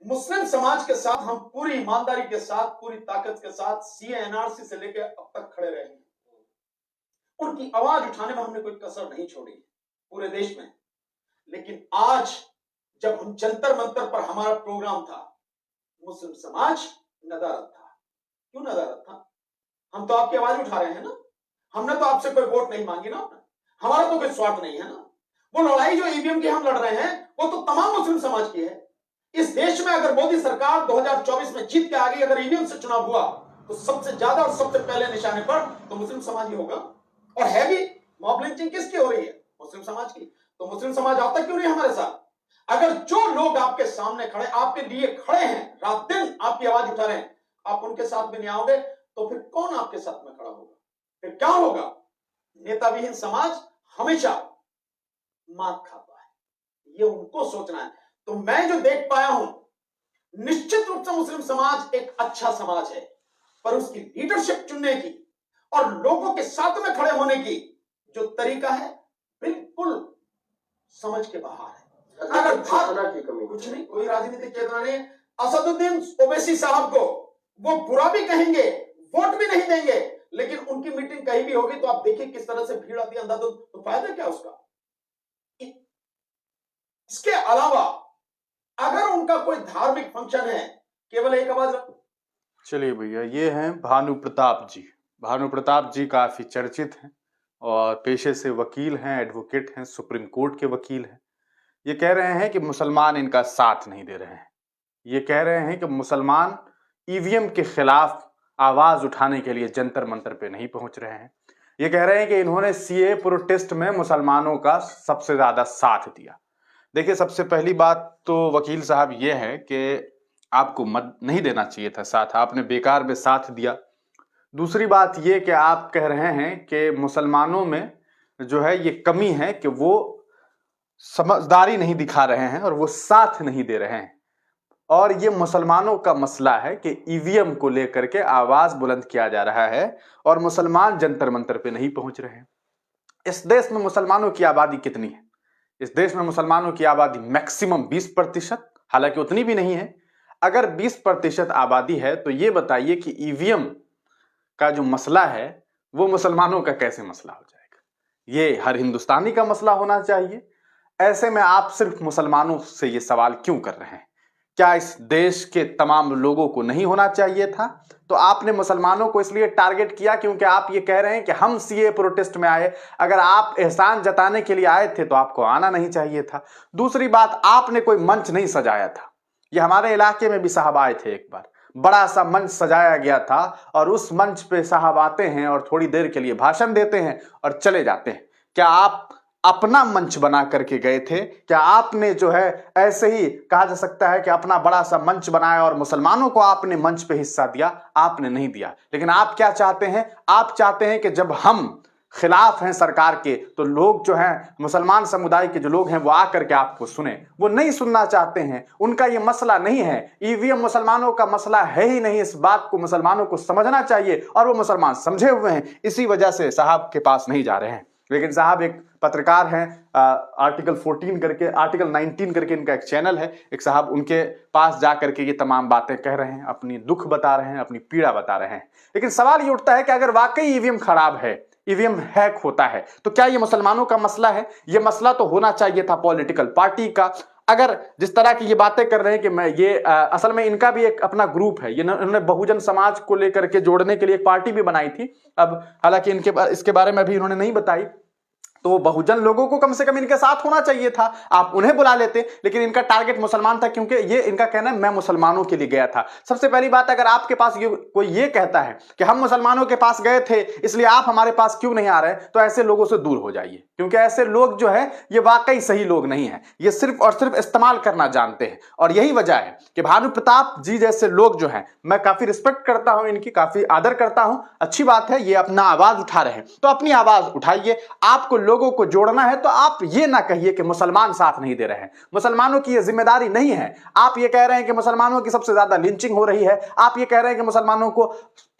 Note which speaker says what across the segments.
Speaker 1: मुस्लिम समाज के साथ हम पूरी ईमानदारी के साथ, पूरी ताकत के साथ सीए एनआरसी से लेकर अब तक खड़े रहे हैं। उनकी आवाज उठाने में हमने कोई कसर नहीं छोड़ी पूरे देश में। लेकिन आज जब हम जंतर मंतर पर हमारा प्रोग्राम था, मुस्लिम समाज नदारद था। क्यों नदारद था? हम तो आपकी आवाज उठा रहे हैं ना, हमने तो आपसे कोई वोट नहीं मांगी ना, हमारा तो कोई स्वार्थ नहीं है ना। वो लड़ाई जो ईवीएम की हम लड़ रहे हैं वो तो तमाम मुस्लिम समाज की है। इस देश में अगर मोदी सरकार 2024 में जीत के आ गई, अगर ईवीएम से चुनाव हुआ, तो सबसे ज्यादा और सबसे पहले निशाने पर तो मुस्लिम समाज ही होगा। और है भी। मॉब लिंचिंग किसकी हो रही है? मुस्लिम समाज की। तो मुस्लिम समाज आता क्यों नहीं हमारे साथ? अगर जो लोग आपके सामने खड़े, आपके लिए खड़े हैं, रात दिन आपकी आवाज उठा रहे हैं, आप उनके साथ में नहीं आओगे तो फिर कौन आपके साथ में खड़ा होगा? फिर क्या होगा? नेता विहीन समाज हमेशा मात खाता है, ये उनको सोचना है। तो मैं जो देख पाया हूं, निश्चित रूप से मुस्लिम समाज एक अच्छा समाज है, पर उसकी लीडरशिप चुनने की और लोगों के साथ में खड़े होने की जो तरीका है, बिल्कुल समझ के बाहर है। अगर चेतना की कमी, कुछ नहीं, कोई राजनीतिक चेतना नहीं। असदुद्दीन ओवैसी साहब को वो बुरा भी कहेंगे, वोट भी नहीं देंगे, लेकिन उनकी मीटिंग कहीं भी होगी तो आप देखिए किस तरह से भीड़ आती है अंधाधुंध। तो फायदा क्या उसका? इसके अलावा अगर उनका कोई धार्मिक फंक्शन है, केवल एक आवाज।
Speaker 2: चलिए भैया, ये हैं भानु प्रताप जी। भानु प्रताप जी काफी चर्चित हैं और पेशे से वकील हैं, एडवोकेट हैं, सुप्रीम कोर्ट के वकील हैं। ये कह रहे हैं कि मुसलमान इनका साथ नहीं दे रहे हैं। ये कह रहे हैं कि मुसलमान ईवीएम के खिलाफ आवाज उठाने के लिए जंतर मंतर पे नहीं पहुंच रहे हैं। ये कह रहे हैं कि इन्होंने सीए प्रोटेस्ट में मुसलमानों का सबसे ज्यादा साथ दिया। देखिए, सबसे पहली बात तो वकील साहब ये है कि आपको मत नहीं देना चाहिए था साथ, आपने बेकार में साथ दिया। दूसरी बात ये कि आप कह रहे हैं कि मुसलमानों में जो है ये कमी है कि वो समझदारी नहीं दिखा रहे हैं और वो साथ नहीं दे रहे हैं। और ये मुसलमानों का मसला है कि ईवीएम को लेकर के आवाज बुलंद किया जा रहा है और मुसलमान जंतर मंतर पे नहीं पहुंच रहे हैं। इस देश में मुसलमानों की आबादी कितनी है? इस देश में मुसलमानों की आबादी मैक्सिमम 20%, हालांकि उतनी भी नहीं है। अगर 20% आबादी है तो ये बताइए कि ईवीएम का जो मसला है वो मुसलमानों का कैसे मसला हो जाएगा? ये हर हिंदुस्तानी का मसला होना चाहिए। ऐसे में आप सिर्फ मुसलमानों से ये सवाल क्यों कर रहे हैं? क्या इस देश के तमाम लोगों को नहीं होना चाहिए था? तो आपने मुसलमानों को इसलिए टारगेट किया क्योंकि आप ये कह रहे हैं कि हम सीए प्रोटेस्ट में आए। अगर आप एहसान जताने के लिए आए थे तो आपको आना नहीं चाहिए था। दूसरी बात, आपने कोई मंच नहीं सजाया था। ये हमारे इलाके में भी साहब आए थे, एक बार बड़ा सा मंच सजाया गया था और उस मंच पे साहब आते हैं और थोड़ी देर के लिए भाषण देते हैं और चले जाते हैं। क्या आप अपना मंच बना करके गए थे? क्या आपने जो है ऐसे ही कहा जा सकता है कि अपना बड़ा सा मंच बनाया और मुसलमानों को आपने मंच पे हिस्सा दिया? आपने नहीं दिया। लेकिन आप क्या चाहते हैं? आप चाहते हैं कि जब हम खिलाफ हैं सरकार के तो लोग जो हैं, मुसलमान समुदाय के जो लोग हैं, वो आकर के आपको सुने। वो नहीं सुनना चाहते हैं, उनका ये मसला नहीं है। ईवीएम मुसलमानों का मसला है ही नहीं। इस बात को मुसलमानों को समझना चाहिए और वो मुसलमान समझे हुए हैं, इसी वजह से साहब के पास नहीं जा रहे हैं। लेकिन साहब एक पत्रकार हैं, आर्टिकल 19 करके इनका एक चैनल है, एक साहब उनके पास जा करके ये तमाम बातें कह रहे हैं, अपनी दुख बता रहे हैं, अपनी पीड़ा बता रहे हैं। लेकिन सवाल ये उठता है कि अगर वाकई ईवीएम खराब है, ईवीएम हैक होता है, तो क्या ये मुसलमानों का मसला है? ये मसला तो होना चाहिए था पॉलिटिकल पार्टी का। अगर जिस तरह की ये बातें कर रहे हैं कि मैं ये असल में इनका भी एक अपना ग्रुप है, ये इन्होंने बहुजन समाज को लेकर के जोड़ने के लिए एक पार्टी भी बनाई थी। अब हालांकि इसके बारे में भी इन्होंने नहीं बताई, तो बहुजन लोगों को कम से कम इनके साथ होना चाहिए था, आप उन्हें बुला लेते। लेकिन इनका टारगेट मुसलमान था, क्योंकि ये इनका कहना है मैं मुसलमानों के लिए गया था। सबसे पहली बात, अगर आपके पास कोई ये कहता है कि हम मुसलमानों के पास गए थे इसलिए आप हमारे पास क्यों नहीं आ रहे, तो ऐसे लोगों से दूर हो जाइए, क्योंकि ऐसे लोग जो है ये वाकई सही लोग नहीं है। ये सिर्फ और सिर्फ इस्तेमाल करना जानते हैं। और यही वजह है कि भानु प्रताप जी जैसे लोग जो हैं, मैं काफी रिस्पेक्ट करता हूं, इनकी काफी आदर करता हूं, अच्छी बात है, ये अपना आवाज उठा रहे हैं, तो अपनी आवाज उठाइए। आपको लोगों को जोड़ना है तो आप ये ना कहिए कि मुसलमान साथ नहीं दे रहे हैं। मुसलमानों की ये जिम्मेदारी नहीं है। आप ये कह रहे हैं कि मुसलमानों की सबसे ज्यादा लिंचिंग हो रही है, आप ये कह रहे हैं कि मुसलमानों को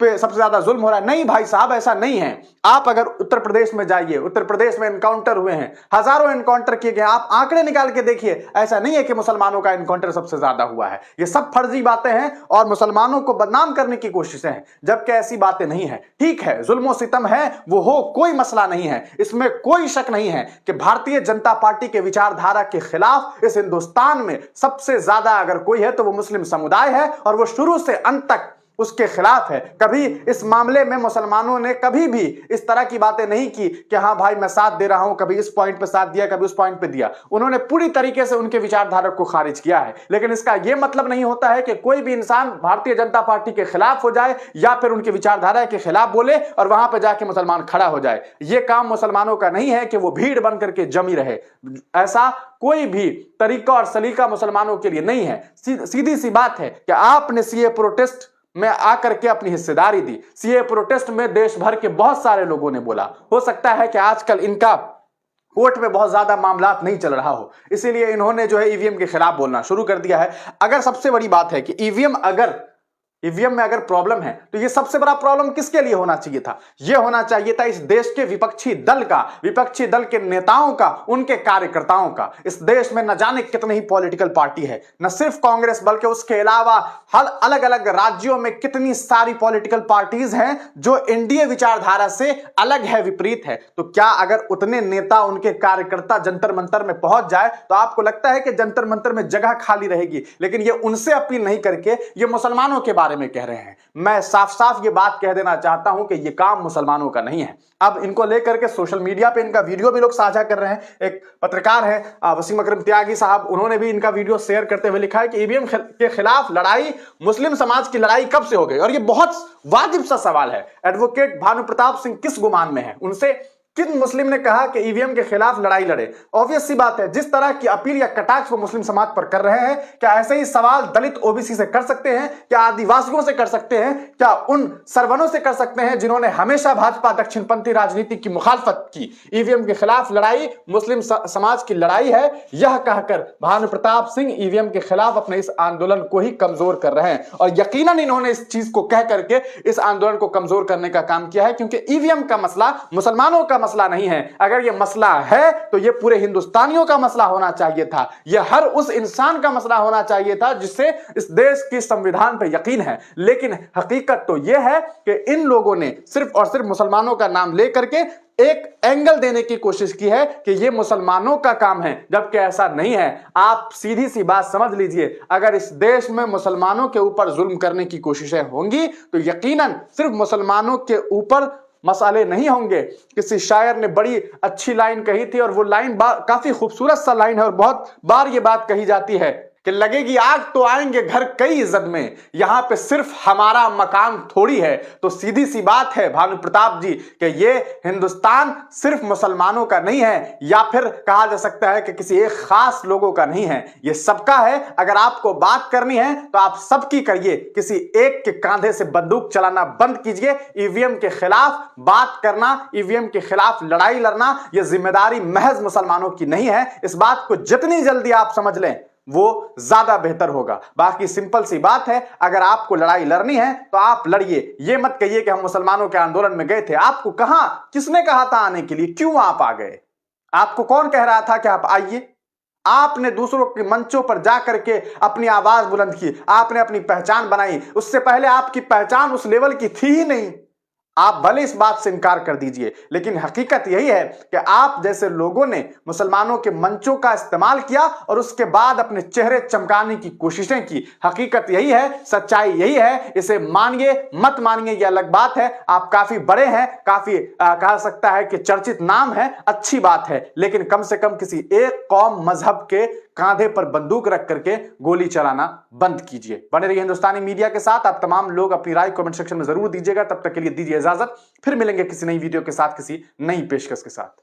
Speaker 2: पे सबसे ज्यादा जुल्म हो रहा है। नहीं भाई साहब, ऐसा नहीं है। आप अगर उत्तर प्रदेश में जाइए, उत्तर प्रदेश में एनकाउंटर हुए हैं, हजारों एनकाउंटर किए गए, आप आंकड़े निकाल के देखिए, ऐसा नहीं है कि मुसलमानों का एनकाउंटर सबसे ज्यादा हुआ है। ये सब फर्जी बातें हैं और मुसलमानों को बदनाम करने की कोशिशें हैं, जबकि ऐसी बातें नहीं है। ठीक है, जुल्म और सितम है, वो हो, कोई मसला नहीं है, इसमें कोई शक नहीं है कि भारतीय जनता पार्टी के विचारधारा के खिलाफ इस हिंदुस्तान में सबसे ज्यादा अगर कोई है तो वो मुस्लिम समुदाय है, और वो शुरू से अंत तक उसके खिलाफ है। कभी इस मामले में मुसलमानों ने कभी भी इस तरह की बातें नहीं की कि हाँ भाई मैं साथ दे रहा हूं, कभी इस पॉइंट पे साथ दिया, कभी उस पॉइंट पे दिया। उन्होंने पूरी तरीके से उनके विचारधारा को खारिज किया है। लेकिन इसका यह मतलब नहीं होता है कि कोई भी इंसान भारतीय जनता पार्टी के खिलाफ हो जाए या फिर उनके विचारधारा के खिलाफ बोले और वहां पर जाके मुसलमान खड़ा हो जाए। यह काम मुसलमानों का नहीं है कि वो भीड़ बन करके जमी रहे। ऐसा कोई भी तरीका और सलीका मुसलमानों के लिए नहीं है। सीधी सी बात है कि आपने सीए प्रोटेस्ट में आकर के अपनी हिस्सेदारी दी। सीए प्रोटेस्ट में देश भर के बहुत सारे लोगों ने बोला। हो सकता है कि आजकल इनका कोर्ट में बहुत ज्यादा मामला नहीं चल रहा हो, इसीलिए इन्होंने जो है ईवीएम के खिलाफ बोलना शुरू कर दिया है। अगर सबसे बड़ी बात है कि ईवीएम में अगर प्रॉब्लम है तो ये सबसे बड़ा प्रॉब्लम किसके लिए होना चाहिए था? यह होना चाहिए था इस देश के विपक्षी दल के नेताओं का, उनके कार्यकर्ताओं का। इस देश में न जाने कितनी ही पॉलिटिकल पार्टी है, न सिर्फ कांग्रेस बल्कि उसके अलावा हर अलग अलग राज्यों में कितनी सारी पॉलिटिकल पार्टीज हैं जो एनडीए विचारधारा से अलग है, विपरीत है। तो क्या अगर उतने नेता, उनके कार्यकर्ता जंतर मंतर में पहुंच जाए तो आपको लगता है कि जंतर मंतर में जगह खाली रहेगी? लेकिन ये उनसे अपील नहीं करके ये मुसलमानों के बारे में कह रहे हैं। मैं साफ साफ ये बात कह देना चाहता हूं कि ये काम मुसलमानों का नहीं है। अब इनको लेकर के सोशल मीडिया पे इनका वीडियो भी लोग साझा कर रहे हैं। एक पत्रकार है वसीम अकरम त्यागी साहब, उन्होंने भी इनका वीडियो शेयर करते हुए लिखा है कि ईवीएम के खिलाफ लड़ाई मुस्लिम समाज की लड़ाई कब से हो गई? और ये बहुत वाजिब सा सवाल है। एडवोकेट भानु प्रताप सिंह किस गुमान में है? उनसे किन मुस्लिम ने कहा कि ईवीएम के खिलाफ लड़ाई लड़े? ऑब्वियस सी बात है, जिस तरह की अपील या कटाक्ष वो मुस्लिम समाज पर कर रहे हैं, क्या ऐसे ही सवाल दलित ओबीसी से कर सकते हैं? क्या आदिवासियों से कर सकते हैं? क्या उन सरवनों से कर सकते हैं जिन्होंने हमेशा भाजपा दक्षिणपंथी राजनीति की मुखालफत की? ईवीएम के खिलाफ लड़ाई मुस्लिम समाज की लड़ाई है, यह कहकर भानु प्रताप सिंह ईवीएम के खिलाफ अपने इस आंदोलन को ही कमजोर कर रहे हैं। और यकीनन इन्होंने इस चीज को कह करके इस आंदोलन को कमजोर करने का काम किया है, क्योंकि ईवीएम का मसला मुसलमानों का मसला नहीं है। अगर यह मसला है तो यह पूरे हिंदुस्तानियों का मसला होना चाहिए था। यह हर उस इंसान का मसला होना चाहिए था जिससे इस देश के संविधान पर यकीन है। लेकिन हकीकत तो यह है कि इन लोगों ने सिर्फ और सिर्फ मुसलमानों का नाम लेकर के एक एंगल देने की कोशिश की है कि यह मुसलमानों का काम है, जबकि ऐसा नहीं है। आप सीधी सी बात समझ लीजिए, अगर इस देश में मुसलमानों के ऊपर जुल्म करने की कोशिशें होंगी तो यकीनन सिर्फ मुसलमानों के ऊपर मसाले नहीं होंगे। किसी शायर ने बड़ी अच्छी लाइन कही थी और वो लाइन काफी खूबसूरत सा लाइन है और बहुत बार ये बात कही जाती है कि लगेगी आग तो आएंगे घर कई इज्जत में, यहां पे सिर्फ हमारा मकाम थोड़ी है। तो सीधी सी बात है भानु प्रताप जी कि ये हिंदुस्तान सिर्फ मुसलमानों का नहीं है, या फिर कहा जा सकता है कि किसी एक खास लोगों का नहीं है, ये सबका है। अगर आपको बात करनी है तो आप सबकी करिए, किसी एक के कांधे से बंदूक चलाना बंद कीजिए। ईवीएम के खिलाफ बात करना, ईवीएम के खिलाफ लड़ाई लड़ना, यह जिम्मेदारी महज मुसलमानों की नहीं है। इस बात को जितनी जल्दी आप समझ लें वो ज्यादा बेहतर होगा। बाकी सिंपल सी बात है, अगर आपको लड़ाई लड़नी है तो आप लड़िए। ये मत कहिए कि हम मुसलमानों के आंदोलन में गए थे। आपको कहां, किसने कहा था आने के लिए? क्यों आप आ गए? आपको कौन कह रहा था कि आप आइए? आपने दूसरों के मंचों पर जाकर के अपनी आवाज बुलंद की, आपने अपनी पहचान बनाई। उससे पहले आपकी पहचान उस लेवल की थी ही नहीं। आप भले इस बात से इनकार कर दीजिए, लेकिन हकीकत यही है कि आप जैसे लोगों ने मुसलमानों के मंचों का इस्तेमाल किया और उसके बाद अपने चेहरे चमकाने की कोशिशें की। हकीकत यही है, सच्चाई यही है। इसे मानिए मत मानिए ये अलग बात है। आप काफी बड़े हैं, काफी कहा सकता है कि चर्चित नाम है, अच्छी बात है, लेकिन कम से कम किसी एक कौम मजहब के कांधे पर बंदूक रख करके गोली चलाना बंद कीजिए। बने रहिए हिंदुस्तानी मीडिया के साथ। आप तमाम लोग अपनी राय कमेंट सेक्शन में जरूर दीजिएगा। तब तक के लिए दीजिए इजाजत, फिर मिलेंगे किसी नई वीडियो के साथ, किसी नई पेशकश के साथ।